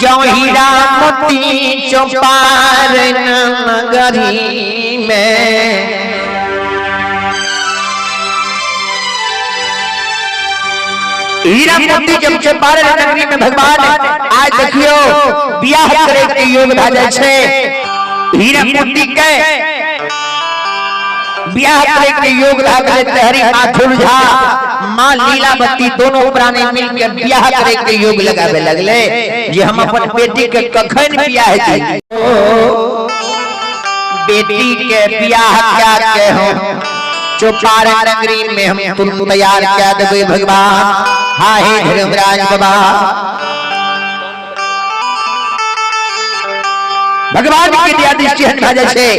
जो हीरा मोती चौपार नगरी में हीरा मोती जब चौपार नगरी में भगवान आज देखियो बियाह करे के योग भ जाय छै। हीरा मोती के बियाह करे के योग भ जाय छै। हरि माथुर झा मां लीलावती दोनों प्राणी मिलकर बियाह करे के योग लगावे लगले जे हम अपन बेटी के कखन बियाह दी। बेटी के बियाह क्या के हो चौपार नगरी में हम तुम तैयार क्या देबे भगवान। हाँ हे धर्मराज बाबा भगवान की दया दृष्टि हन भ जाय छै।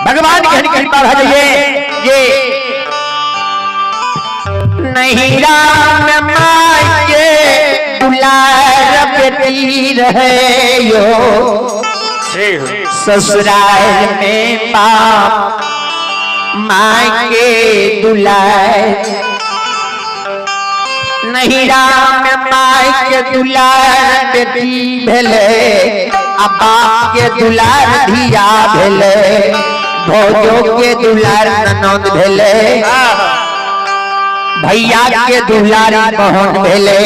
भगवान की कृपा भ जाय ये नहीं राम माई के दुलार बेटी रहे यो ससुराल में बाप माई के दुलार नहीं राम माई के दुलार बेटी भेले आ बाप के दुलार धिया भेले भौजो के दुलार ननद भेले भैया के दुलारी बहन भेले।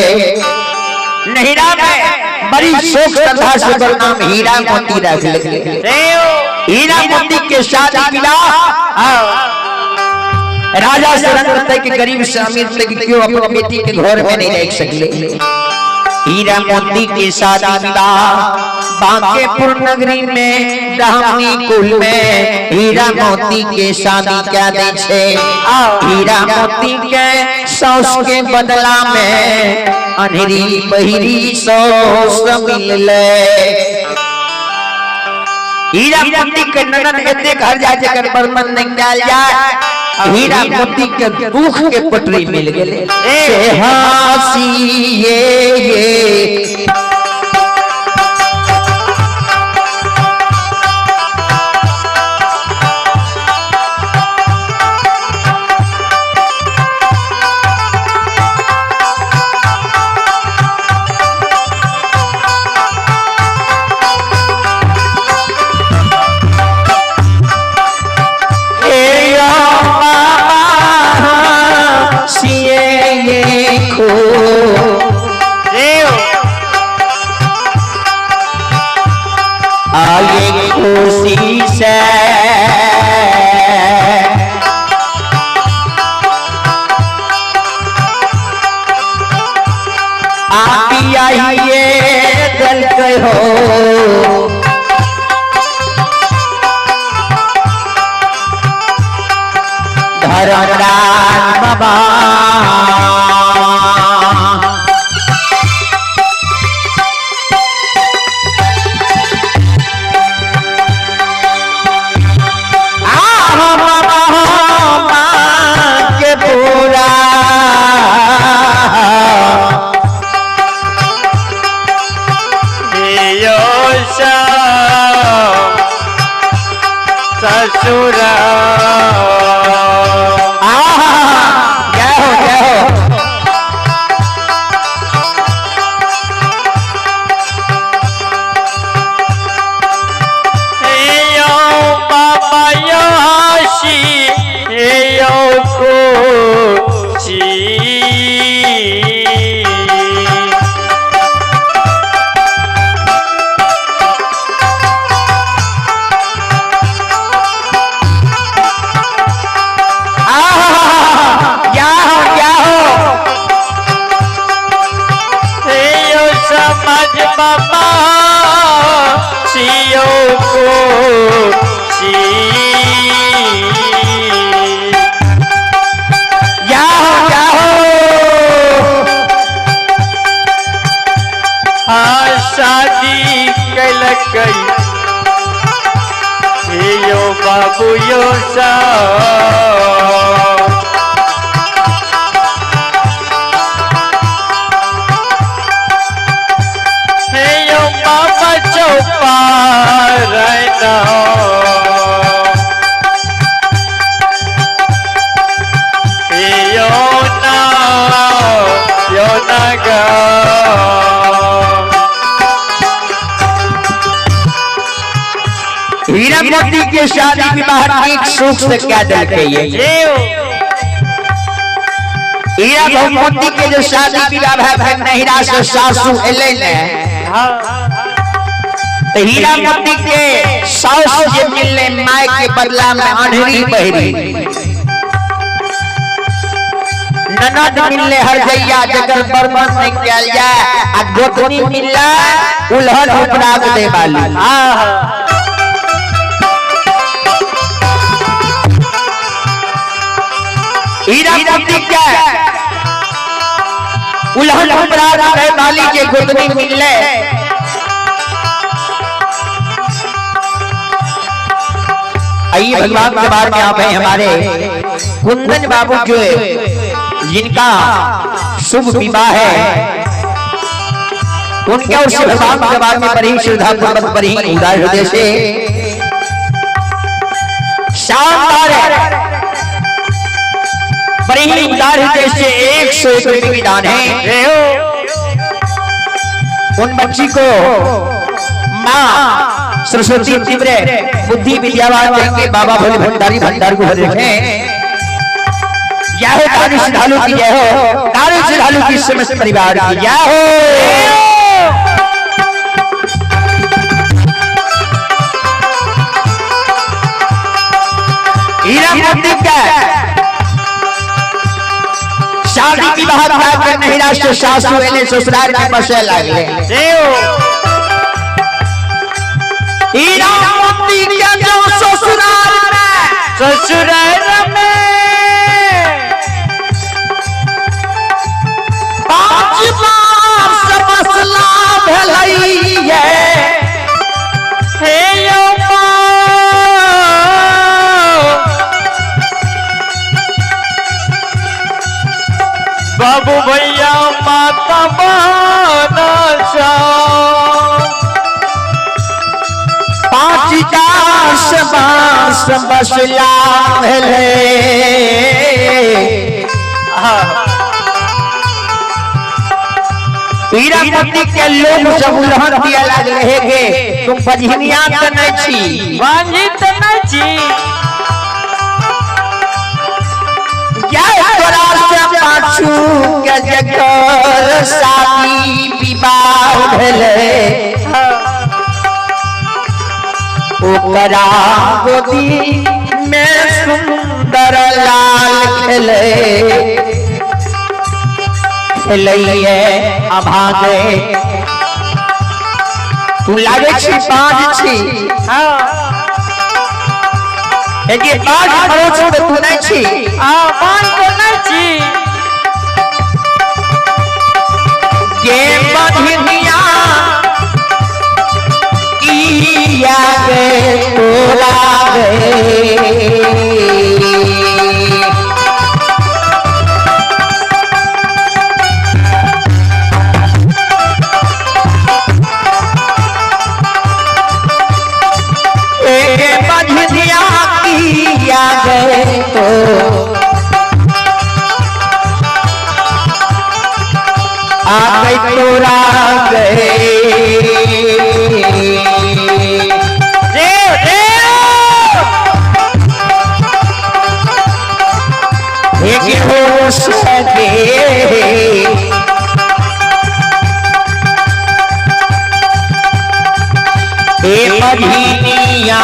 नहीं राम बड़ी शोक श्रद्धा से नाम हीरा मोती रख ले। हीरा मोती के शादी विवाह राजा से रंग तक के गरीब से अमीर तक क्यों अपनी बेटी के घर में नहीं रह सकले। हीरा मोती के शादी विवाह बांकेपुर नगरी में ब्राह्मणी कुल में हीरा मोती के शादी क्या दे छे। हीरा मोती के सौस के बदला में अनहरी बहिरी सौस मिलले। हीरा मोती के ननद एते घर जा जेकर बर्मन निकाल जाए हीरा मोती के दुख के पटरी मिल गेले से हासी ये आगे खुशी से आती आइए दल के हो धर्मराज बाबा ससुरा शादी कलकई यो बाबू यो सा यो बाबा चौपार रहना यो ना गा मोती के शादी विवाह ठीक सुख से क्या दिल के ये हीरा मोती के जो शादी विवाह है नहिरा से सासू एले ने तो हीरा मोती के सास जे मिलने माय के बदला में अनहरी बहरी ननद मिलने हर जैया जगर बर्मन में क्या जाए आ गोतनी मिलला उल्हन उपराग दे वाली हीरा मोती क्या उल्हन उपराग दे वाली के गोतनी मिलले आइए भगवान के बारे में आप हैं हमारे कुंदन बाबू जो जिनका शुभ विवाह है उनके उस भगवान के बारे में बड़ी श्रद्धा पूर्वक बड़ी उदार हृदय से शानदार बड़ी उदार हृदय से 101 विधान है उन बच्ची को माँ सरस्वती तीव्र बुद्धि विद्यावान के बाबा भोले भंडारी भंडार को भर रखे जय हो कारू श्रद्धालु की जय हो कारू श्रद्धालु की समस्त परिवार की जय हो हीरा मोती का शादी विवाह कर नहिरा से सासू एले ससुराल में बसे लागले हीरा मोती के जो ससुराल में 5 मास मसला भलैया हे यो बाबू भैया माता बाना 5 मास बसला भले हीरा मोती के लोग सब उल्हन दिया लाग रहे के तुम बजनिया त नहीं छी वांजी त नहीं छी क्या तोरा से पाछू के जकर शादी विवाह भेले ओकरा गोदी में सुंदर लाल खेले खेलैये अभागे तू लागे छी 5 छी एके 5 खरोच तो तू नहीं छी 5 तो नहीं छी के बधिनिया किया गे तोला गे तो आ गई तोरा गए हो सके मधीनिया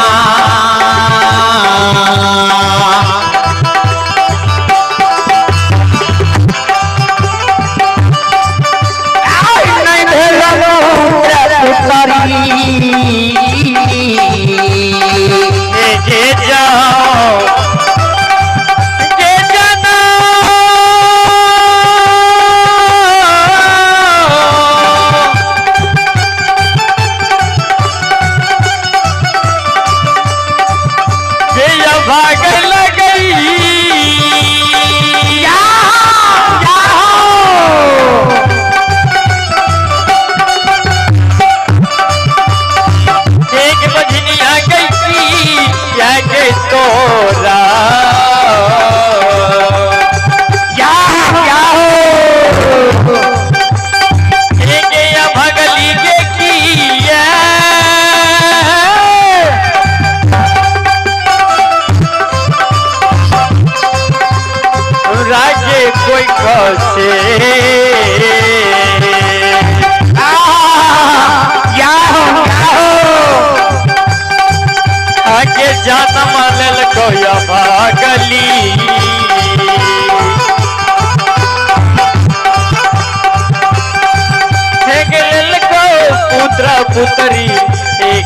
पुत्री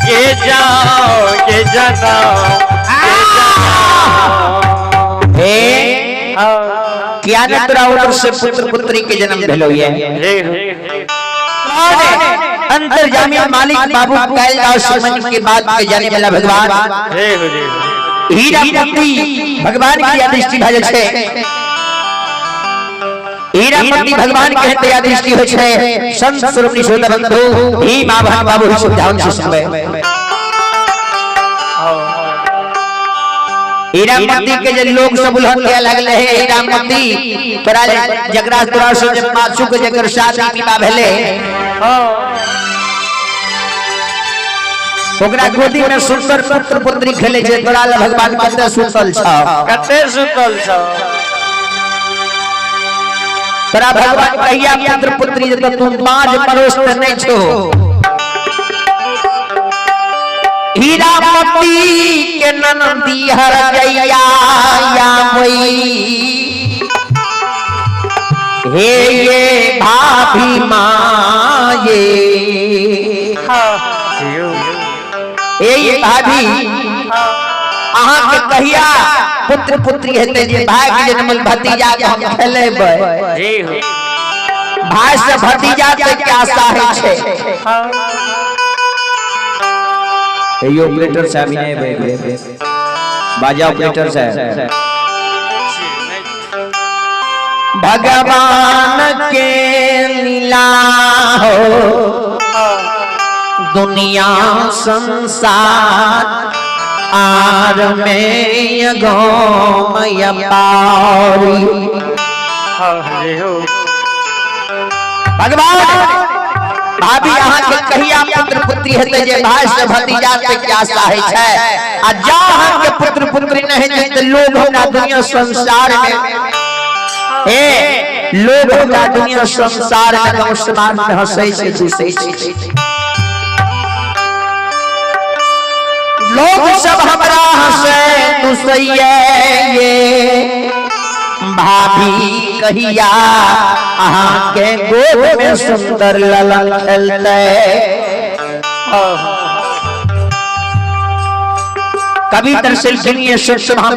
के जाओ के जनाओ क्या न तोरा उधर से पुत्र पुत्री के जन्म भेलो ये अंतर्यामी मालिक बाबू कैलाश मन के बाद के जाने वाला भगवान हीरा मोती भगवान की दृष्टि भजल छे हीरा मोती भगवान के दया दृष्टि हो छे संत स्वरूप निशोद बंधु ही बाबा बाबू ध्यान से सुनबे हीरा मोती के जे लोग सब उल्हन के लगले है हीरा मोती तोरा जकरा तोरा से जे पाछू के जकर शादी विवाह भेले ओकरा गोदी में सुंदर पुत्र पुत्री खेले छै तोरा ल भगवान कते सुतल छ तोरा भगवान कहिया पुत्र पुत्री जे तू बाज परोस नहीं छो हीरा मोती के ननदी हर गैया या मोई हे ये भाभी माँ ये भाभी अहाँ के कहिया पुत्र पुत्री हेते जे भाई के जन्मल भतीजा के हम खेलेबै भाई से भतीजा के क्या आशा है ये ऑपरेटर साहब ने बाजा ऑपरेटर साहब भगवान के लीला हो दुनिया संसार आर में गौमय पारी भगवान भाभी अहाँ के कहिया पुत्र पुत्री हेते जे भाई से भतीजा के क्या चाहे छै आ जा अहाँ के पुत्र पुत्री नहीं छै त लोग हमरा दुनिया संसार में लोग हमरा दुनिया संसार में गांव समाज में हंसै छै खुशै छै लोग सब हमरा हंसे दुसैये ये भाभी कहिया अहाँ के गोद में सुंदर ललन खेलते कभी तरसल सुनिए सुभान